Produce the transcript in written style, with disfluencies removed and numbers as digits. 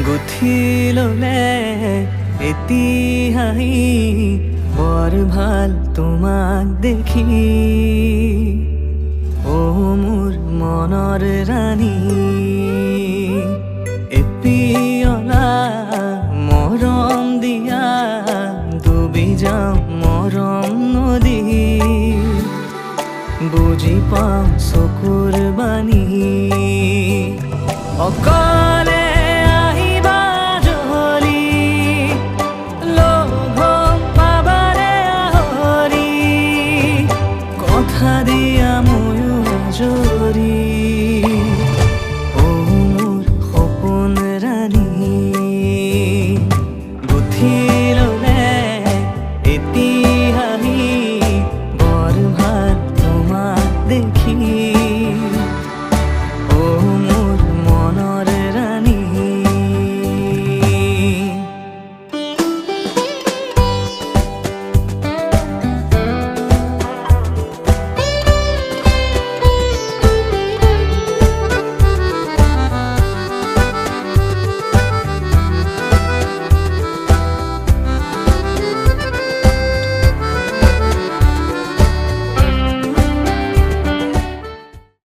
গুঠি ললে এতিয়াই বৰ ভাল তোমাক দেখি। অ মোৰ মনৰ ৰাণী, এপিয়লা মৰম দিয়া ডুবি যাওঁ মৰম নদী। বুজি পাওঁ চকুৰ বাণী, অকল